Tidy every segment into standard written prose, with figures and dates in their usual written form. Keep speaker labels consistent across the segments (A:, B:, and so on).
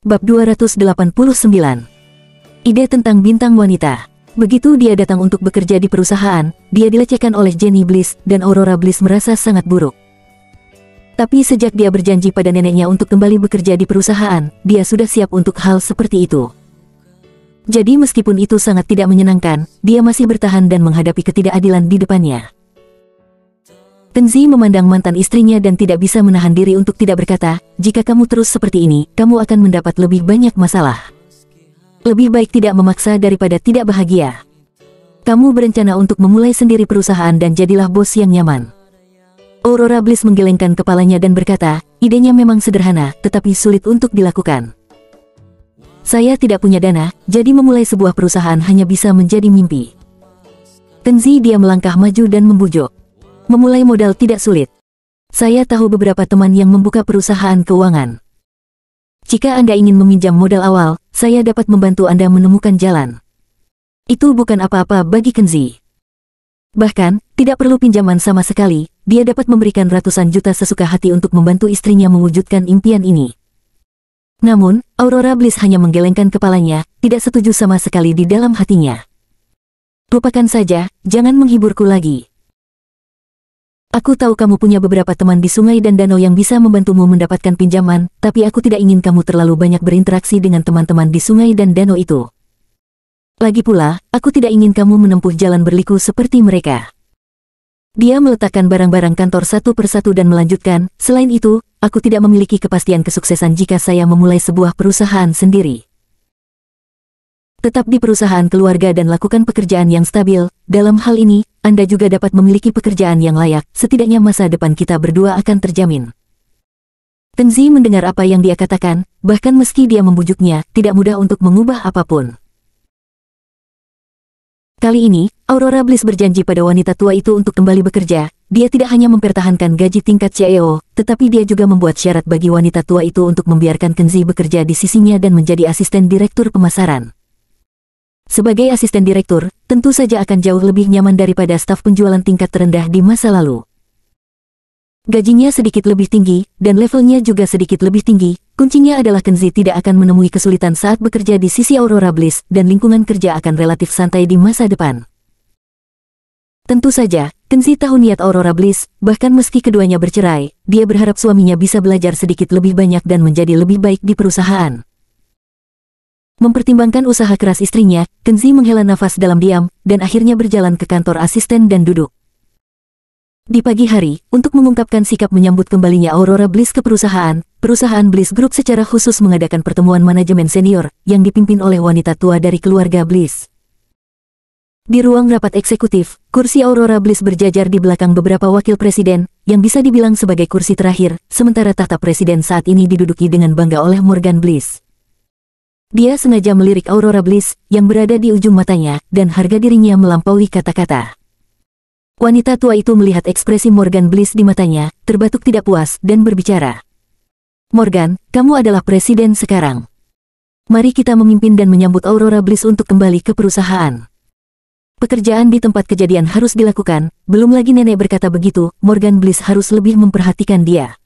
A: Bab 289. Ide tentang bintang wanita. Begitu dia datang untuk bekerja di perusahaan, dia dilecehkan oleh Jenny Bliss, dan Aurora Bliss merasa sangat buruk. Tapi sejak dia berjanji pada neneknya untuk kembali bekerja di perusahaan, dia sudah siap untuk hal seperti itu. Jadi meskipun itu sangat tidak menyenangkan, dia masih bertahan dan menghadapi ketidakadilan di depannya. Kenzi memandang mantan istrinya dan tidak bisa menahan diri untuk tidak berkata, jika kamu terus seperti ini, kamu akan mendapat lebih banyak masalah. Lebih baik tidak memaksa daripada tidak bahagia. Kamu berencana untuk memulai sendiri perusahaan dan jadilah bos yang nyaman. Aurora Bliss menggelengkan kepalanya dan berkata, idenya memang sederhana, tetapi sulit untuk dilakukan. Saya tidak punya dana, jadi memulai sebuah perusahaan hanya bisa menjadi mimpi. Kenzi dia melangkah maju dan membujuk. Memulai modal tidak sulit. Saya tahu beberapa teman yang membuka perusahaan keuangan. Jika Anda ingin meminjam modal awal, saya dapat membantu Anda menemukan jalan. Itu bukan apa-apa bagi Kenzi. Bahkan, tidak perlu pinjaman sama sekali, dia dapat memberikan ratusan juta sesuka hati untuk membantu istrinya mewujudkan impian ini. Namun, Aurora Bliss hanya menggelengkan kepalanya, tidak setuju sama sekali di dalam hatinya. Lupakan saja, jangan menghiburku lagi. Aku tahu kamu punya beberapa teman di sungai dan danau yang bisa membantumu mendapatkan pinjaman, tapi aku tidak ingin kamu terlalu banyak berinteraksi dengan teman-teman di sungai dan danau itu. Lagi pula, aku tidak ingin kamu menempuh jalan berliku seperti mereka. Dia meletakkan barang-barang kantor satu persatu dan melanjutkan, selain itu, aku tidak memiliki kepastian kesuksesan jika saya memulai sebuah perusahaan sendiri. Tetap di perusahaan keluarga dan lakukan pekerjaan yang stabil. Dalam hal ini, Anda juga dapat memiliki pekerjaan yang layak, setidaknya masa depan kita berdua akan terjamin. Kenzi mendengar apa yang dia katakan, bahkan meski dia membujuknya, tidak mudah untuk mengubah apapun. Kali ini, Aurora Bliss berjanji pada wanita tua itu untuk kembali bekerja. Dia tidak hanya mempertahankan gaji tingkat CEO, tetapi dia juga membuat syarat bagi wanita tua itu untuk membiarkan Kenzi bekerja di sisinya dan menjadi asisten direktur pemasaran. Sebagai asisten direktur, tentu saja akan jauh lebih nyaman daripada staf penjualan tingkat terendah di masa lalu. Gajinya sedikit lebih tinggi, dan levelnya juga sedikit lebih tinggi. Kuncinya adalah Kenzi tidak akan menemui kesulitan saat bekerja di sisi Aurora Bliss, dan lingkungan kerja akan relatif santai di masa depan. Tentu saja, Kenzi tahu niat Aurora Bliss, bahkan meski keduanya bercerai, dia berharap suaminya bisa belajar sedikit lebih banyak dan menjadi lebih baik di perusahaan. Mempertimbangkan usaha keras istrinya, Kenzi menghela nafas dalam diam, dan akhirnya berjalan ke kantor asisten dan duduk. Di pagi hari, untuk mengungkapkan sikap menyambut kembalinya Aurora Bliss ke perusahaan Bliss Group secara khusus mengadakan pertemuan manajemen senior, yang dipimpin oleh wanita tua dari keluarga Bliss. Di ruang rapat eksekutif, kursi Aurora Bliss berjajar di belakang beberapa wakil presiden, yang bisa dibilang sebagai kursi terakhir, sementara tahta presiden saat ini diduduki dengan bangga oleh Morgan Bliss. Dia sengaja melirik Aurora Bliss, yang berada di ujung matanya, dan harga dirinya melampaui kata-kata. Wanita tua itu melihat ekspresi Morgan Bliss di matanya, terbatuk tidak puas, dan berbicara. Morgan, kamu adalah presiden sekarang. Mari kita memimpin dan menyambut Aurora Bliss untuk kembali ke perusahaan. Pekerjaan di tempat kejadian harus dilakukan, belum lagi nenek berkata begitu, Morgan Bliss harus lebih memperhatikan dia.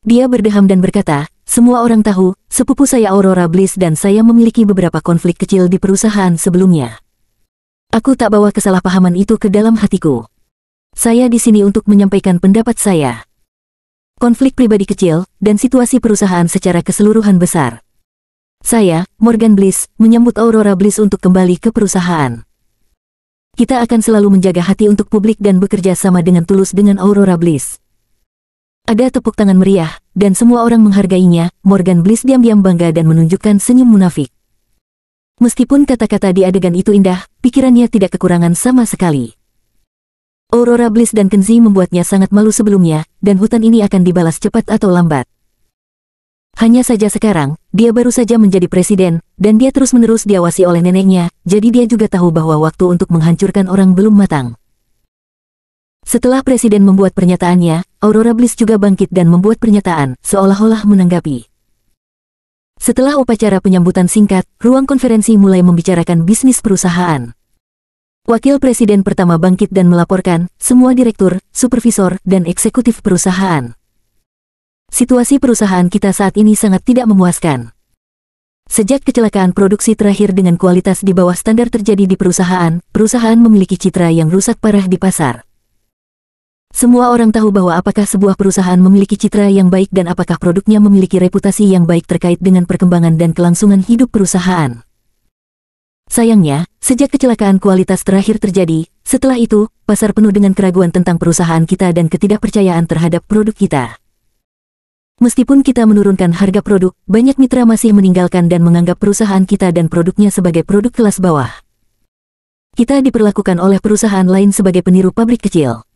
A: Dia berdeham dan berkata, semua orang tahu, sepupu saya Aurora Bliss dan saya memiliki beberapa konflik kecil di perusahaan sebelumnya. Aku tak bawa kesalahpahaman itu ke dalam hatiku. Saya di sini untuk menyampaikan pendapat saya. Konflik pribadi kecil, dan situasi perusahaan secara keseluruhan besar. Saya, Morgan Bliss, menyambut Aurora Bliss untuk kembali ke perusahaan. Kita akan selalu menjaga hati untuk publik dan bekerja sama dengan tulus dengan Aurora Bliss. Ada tepuk tangan meriah, dan semua orang menghargainya. Morgan Bliss diam-diam bangga dan menunjukkan senyum munafik. Meskipun kata-kata di adegan itu indah, pikirannya tidak kekurangan sama sekali. Aurora Bliss dan Kenzi membuatnya sangat malu sebelumnya, dan hutan ini akan dibalas cepat atau lambat. Hanya saja sekarang, dia baru saja menjadi presiden, dan dia terus-menerus diawasi oleh neneknya, jadi dia juga tahu bahwa waktu untuk menghancurkan orang belum matang. Setelah presiden membuat pernyataannya, Aurora Bliss juga bangkit dan membuat pernyataan, seolah-olah menanggapi. Setelah upacara penyambutan singkat, ruang konferensi mulai membicarakan bisnis perusahaan. Wakil presiden pertama bangkit dan melaporkan, semua direktur, supervisor, dan eksekutif perusahaan. Situasi perusahaan kita saat ini sangat tidak memuaskan. Sejak kecelakaan produksi terakhir dengan kualitas di bawah standar terjadi di perusahaan memiliki citra yang rusak parah di pasar. Semua orang tahu bahwa apakah sebuah perusahaan memiliki citra yang baik dan apakah produknya memiliki reputasi yang baik terkait dengan perkembangan dan kelangsungan hidup perusahaan. Sayangnya, sejak kecelakaan kualitas terakhir terjadi, setelah itu, pasar penuh dengan keraguan tentang perusahaan kita dan ketidakpercayaan terhadap produk kita. Meskipun kita menurunkan harga produk, banyak mitra masih meninggalkan dan menganggap perusahaan kita dan produknya sebagai produk kelas bawah. Kita diperlakukan oleh perusahaan lain sebagai peniru pabrik kecil.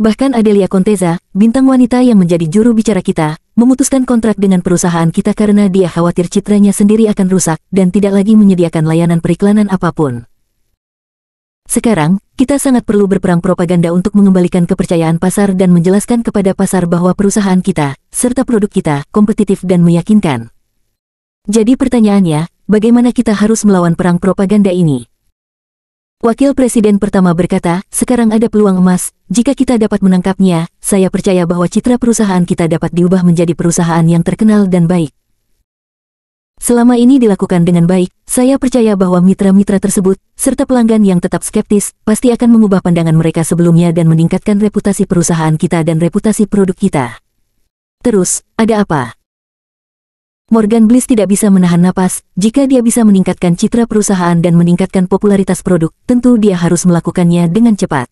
A: Bahkan Adelia Conteza, bintang wanita yang menjadi juru bicara kita, memutuskan kontrak dengan perusahaan kita karena dia khawatir citranya sendiri akan rusak dan tidak lagi menyediakan layanan periklanan apapun. Sekarang, kita sangat perlu berperang propaganda untuk mengembalikan kepercayaan pasar dan menjelaskan kepada pasar bahwa perusahaan kita, serta produk kita, kompetitif dan meyakinkan. Jadi pertanyaannya, bagaimana kita harus melawan perang propaganda ini? Wakil Presiden pertama berkata, sekarang ada peluang emas, jika kita dapat menangkapnya, saya percaya bahwa citra perusahaan kita dapat diubah menjadi perusahaan yang terkenal dan baik. Selama ini dilakukan dengan baik, saya percaya bahwa mitra-mitra tersebut, serta pelanggan yang tetap skeptis, pasti akan mengubah pandangan mereka sebelumnya dan meningkatkan reputasi perusahaan kita dan reputasi produk kita. Terus, ada apa? Morgan Bliss tidak bisa menahan napas. Jika dia bisa meningkatkan citra perusahaan dan meningkatkan popularitas produk, tentu dia harus melakukannya dengan cepat.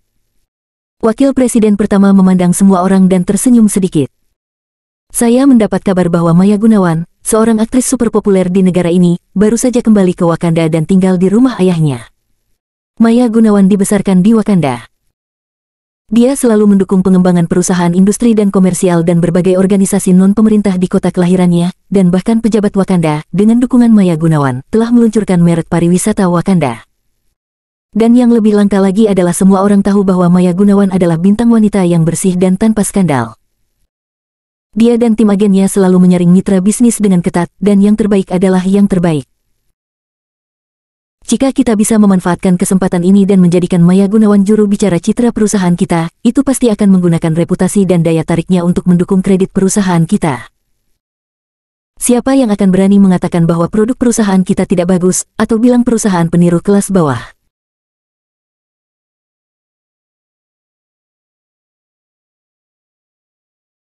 A: Wakil Presiden pertama memandang semua orang dan tersenyum sedikit. Saya mendapat kabar bahwa Maya Gunawan, seorang aktris super populer di negara ini, baru saja kembali ke Wakanda dan tinggal di rumah ayahnya. Maya Gunawan dibesarkan di Wakanda. Dia selalu mendukung pengembangan perusahaan industri dan komersial dan berbagai organisasi non-pemerintah di kota kelahirannya, dan bahkan pejabat Wakanda, dengan dukungan Maya Gunawan, telah meluncurkan merek pariwisata Wakanda. Dan yang lebih langka lagi adalah semua orang tahu bahwa Maya Gunawan adalah bintang wanita yang bersih dan tanpa skandal. Dia dan tim agennya selalu menyaring mitra bisnis dengan ketat, dan yang terbaik adalah yang terbaik. Jika kita bisa memanfaatkan kesempatan ini dan menjadikan Maya Gunawan juru bicara citra perusahaan kita, itu pasti akan menggunakan reputasi dan daya tariknya untuk mendukung kredit perusahaan kita. Siapa yang akan berani mengatakan bahwa produk perusahaan kita tidak bagus, atau bilang perusahaan peniru kelas bawah?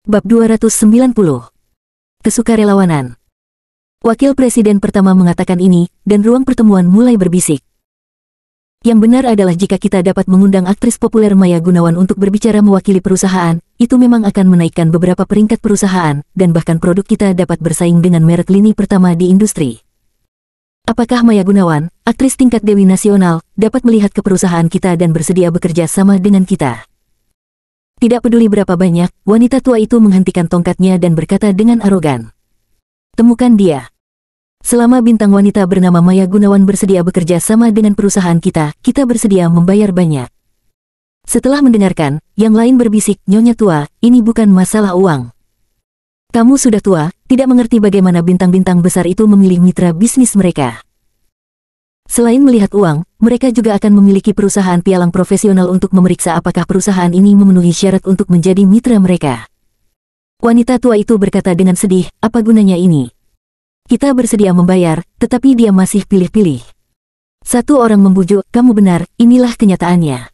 A: Bab 290. Kesukarelawanan. Wakil Presiden pertama mengatakan ini, dan ruang pertemuan mulai berbisik. Yang benar adalah jika kita dapat mengundang aktris populer Maya Gunawan untuk berbicara mewakili perusahaan, itu memang akan menaikkan beberapa peringkat perusahaan, dan bahkan produk kita dapat bersaing dengan merek lini pertama di industri. Apakah Maya Gunawan, aktris tingkat dewi nasional, dapat melihat ke perusahaan kita dan bersedia bekerja sama dengan kita? Tidak peduli berapa banyak, wanita tua itu menghentikan tongkatnya dan berkata dengan arogan. Temukan dia. Selama bintang wanita bernama Maya Gunawan bersedia bekerja sama dengan perusahaan kita, kita bersedia membayar banyak. Setelah mendengarkan, yang lain berbisik, Nyonya tua, ini bukan masalah uang. Kamu sudah tua, tidak mengerti bagaimana bintang-bintang besar itu memilih mitra bisnis mereka. Selain melihat uang, mereka juga akan memiliki perusahaan pialang profesional untuk memeriksa apakah perusahaan ini memenuhi syarat untuk menjadi mitra mereka. Wanita tua itu berkata dengan sedih, apa gunanya ini? Kita bersedia membayar, tetapi dia masih pilih-pilih. Satu orang membujuk, kamu benar, inilah kenyataannya.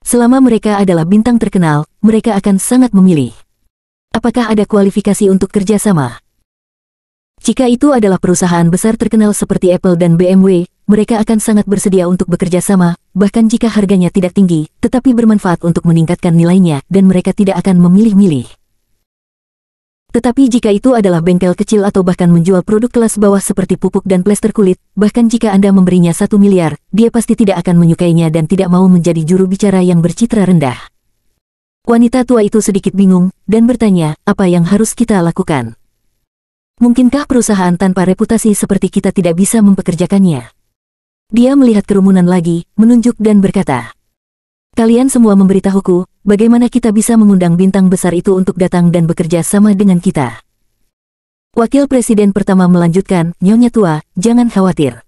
A: Selama mereka adalah bintang terkenal, mereka akan sangat memilih. Apakah ada kualifikasi untuk kerjasama? Jika itu adalah perusahaan besar terkenal seperti Apple dan BMW, mereka akan sangat bersedia untuk bekerja sama, bahkan jika harganya tidak tinggi, tetapi bermanfaat untuk meningkatkan nilainya, dan mereka tidak akan memilih-milih. Tetapi jika itu adalah bengkel kecil atau bahkan menjual produk kelas bawah seperti pupuk dan plester kulit, bahkan jika Anda memberinya 1 miliar, dia pasti tidak akan menyukainya dan tidak mau menjadi juru bicara yang bercitra rendah. Wanita tua itu sedikit bingung, dan bertanya, apa yang harus kita lakukan? Mungkinkah perusahaan tanpa reputasi seperti kita tidak bisa mempekerjakannya? Dia melihat kerumunan lagi, menunjuk dan berkata, kalian semua memberitahuku, bagaimana kita bisa mengundang bintang besar itu untuk datang dan bekerja sama dengan kita. Wakil Presiden pertama melanjutkan, Nyonya tua, jangan khawatir.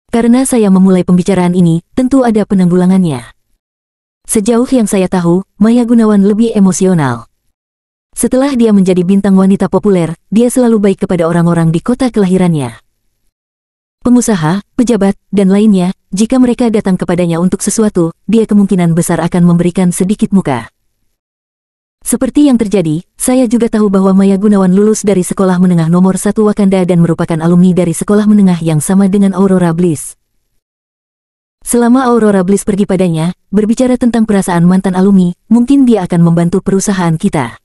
A: Karena saya memulai pembicaraan ini, tentu ada penanggulangannya. Sejauh yang saya tahu, Maya Gunawan lebih emosional. Setelah dia menjadi bintang wanita populer, dia selalu baik kepada orang-orang di kota kelahirannya. Pengusaha, pejabat, dan lainnya, jika mereka datang kepadanya untuk sesuatu, dia kemungkinan besar akan memberikan sedikit muka. Seperti yang terjadi, saya juga tahu bahwa Maya Gunawan lulus dari sekolah menengah nomor 1 Wakanda dan merupakan alumni dari sekolah menengah yang sama dengan Aurora Bliss. Selama Aurora Bliss pergi padanya, berbicara tentang perasaan mantan alumni, mungkin dia akan membantu perusahaan kita.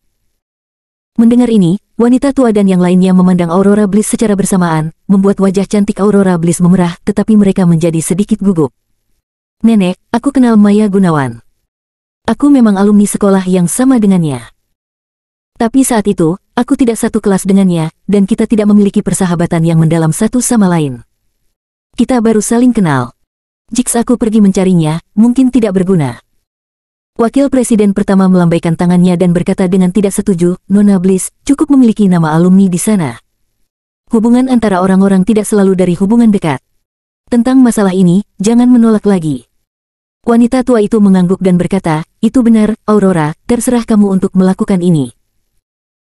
A: Mendengar ini, wanita tua dan yang lainnya memandang Aurora Bliss secara bersamaan, membuat wajah cantik Aurora Bliss memerah, tetapi mereka menjadi sedikit gugup. Nenek, aku kenal Maya Gunawan. Aku memang alumni sekolah yang sama dengannya. Tapi saat itu, aku tidak satu kelas dengannya, dan kita tidak memiliki persahabatan yang mendalam satu sama lain. Kita baru saling kenal. Jika aku pergi mencarinya, mungkin tidak berguna. Wakil Presiden pertama melambaikan tangannya dan berkata dengan tidak setuju, Nona Bliss, cukup memiliki nama alumni di sana. Hubungan antara orang-orang tidak selalu dari hubungan dekat. Tentang masalah ini, jangan menolak lagi. Wanita tua itu mengangguk dan berkata, itu benar, Aurora, terserah kamu untuk melakukan ini.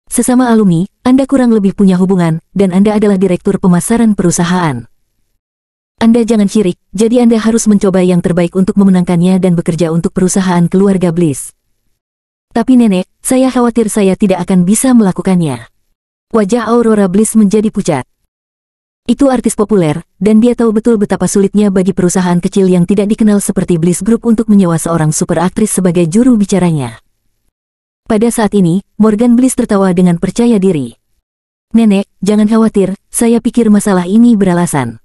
A: Sesama alumni, Anda kurang lebih punya hubungan, dan Anda adalah direktur pemasaran perusahaan. Anda jangan syirik, jadi Anda harus mencoba yang terbaik untuk memenangkannya dan bekerja untuk perusahaan keluarga Bliss. Tapi nenek, saya khawatir saya tidak akan bisa melakukannya. Wajah Aurora Bliss menjadi pucat. Itu artis populer, dan dia tahu betul betapa sulitnya bagi perusahaan kecil yang tidak dikenal seperti Bliss Group untuk menyewa seorang super aktris sebagai juru bicaranya. Pada saat ini, Morgan Bliss tertawa dengan percaya diri. Nenek, jangan khawatir, saya pikir masalah ini beralasan.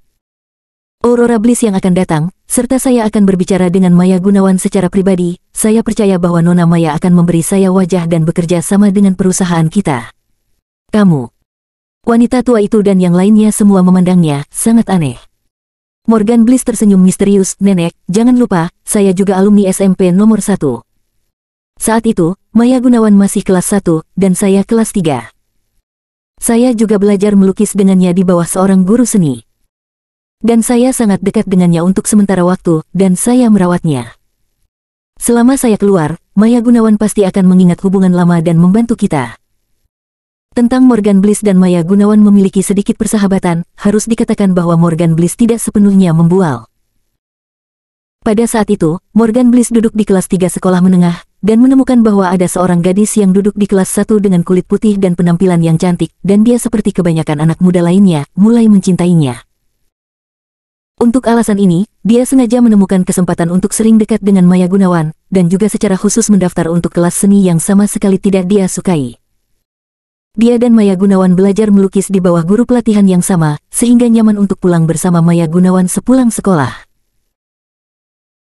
A: Aurora Bliss yang akan datang, serta saya akan berbicara dengan Maya Gunawan secara pribadi, saya percaya bahwa Nona Maya akan memberi saya wajah dan bekerja sama dengan perusahaan kita. Kamu. Wanita tua itu dan yang lainnya semua memandangnya, sangat aneh. Morgan Bliss tersenyum misterius, Nenek, jangan lupa, saya juga alumni SMP nomor 1. Saat itu, Maya Gunawan masih kelas 1, dan saya kelas 3. Saya juga belajar melukis dengannya di bawah seorang guru seni. Dan saya sangat dekat dengannya untuk sementara waktu, dan saya merawatnya. Selama saya keluar, Maya Gunawan pasti akan mengingat hubungan lama dan membantu kita. Tentang Morgan Bliss dan Maya Gunawan memiliki sedikit persahabatan, harus dikatakan bahwa Morgan Bliss tidak sepenuhnya membual. Pada saat itu, Morgan Bliss duduk di kelas 3 sekolah menengah, dan menemukan bahwa ada seorang gadis yang duduk di kelas 1 dengan kulit putih dan penampilan yang cantik, dan dia seperti kebanyakan anak muda lainnya, mulai mencintainya. Untuk alasan ini, dia sengaja menemukan kesempatan untuk sering dekat dengan Maya Gunawan, dan juga secara khusus mendaftar untuk kelas seni yang sama sekali tidak dia sukai. Dia dan Maya Gunawan belajar melukis di bawah guru pelatihan yang sama, sehingga nyaman untuk pulang bersama Maya Gunawan sepulang sekolah.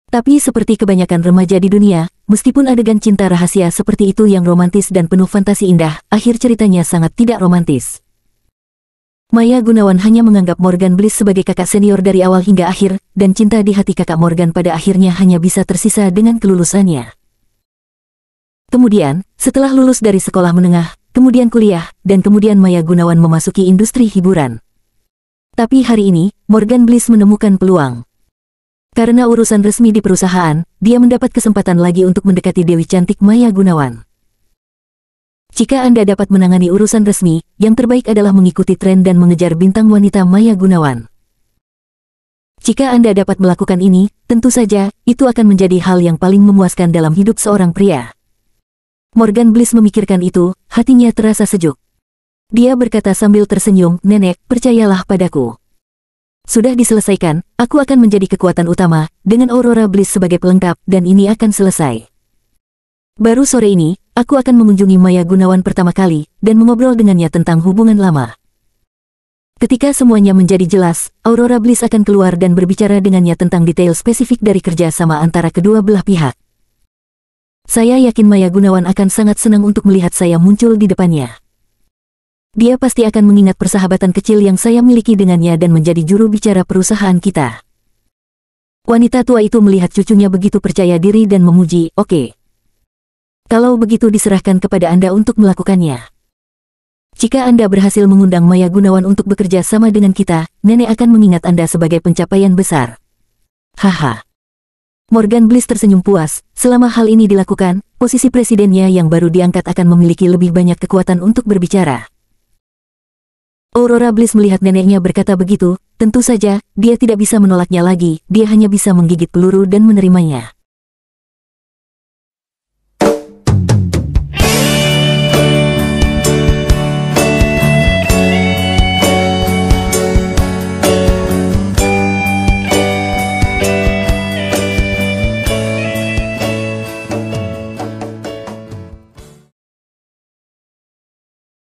A: Tapi seperti kebanyakan remaja di dunia, meskipun adegan cinta rahasia seperti itu yang romantis dan penuh fantasi indah, akhir ceritanya sangat tidak romantis. Maya Gunawan hanya menganggap Morgan Bliss sebagai kakak senior dari awal hingga akhir, dan cinta di hati kakak Morgan pada akhirnya hanya bisa tersisa dengan kelulusannya. Kemudian, setelah lulus dari sekolah menengah, kemudian kuliah, dan kemudian Maya Gunawan memasuki industri hiburan. Tapi hari ini, Morgan Bliss menemukan peluang. Karena urusan resmi di perusahaan, dia mendapat kesempatan lagi untuk mendekati Dewi Cantik Maya Gunawan. Jika Anda dapat menangani urusan resmi, yang terbaik adalah mengikuti tren dan mengejar bintang wanita Maya Gunawan. Jika Anda dapat melakukan ini, tentu saja, itu akan menjadi hal yang paling memuaskan dalam hidup seorang pria. Morgan Bliss memikirkan itu, hatinya terasa sejuk. Dia berkata sambil tersenyum, Nenek, percayalah padaku. Sudah diselesaikan, aku akan menjadi kekuatan utama, dengan Aurora Bliss sebagai pelengkap, dan ini akan selesai. Baru sore ini, aku akan mengunjungi Maya Gunawan pertama kali, dan mengobrol dengannya tentang hubungan lama. Ketika semuanya menjadi jelas, Aurora Bliss akan keluar dan berbicara dengannya tentang detail spesifik dari kerja sama antara kedua belah pihak. Saya yakin Maya Gunawan akan sangat senang untuk melihat saya muncul di depannya. Dia pasti akan mengingat persahabatan kecil yang saya miliki dengannya dan menjadi juru bicara perusahaan kita. Wanita tua itu melihat cucunya begitu percaya diri dan memuji, oke. Kalau begitu diserahkan kepada Anda untuk melakukannya. Jika Anda berhasil mengundang Maya Gunawan untuk bekerja sama dengan kita, Nenek akan mengingat Anda sebagai pencapaian besar. Haha. Morgan Bliss tersenyum puas, selama hal ini dilakukan, posisi presidennya yang baru diangkat akan memiliki lebih banyak kekuatan untuk berbicara. Aurora Bliss melihat neneknya berkata begitu, tentu saja, dia tidak bisa menolaknya lagi, dia hanya bisa menggigit peluru dan menerimanya.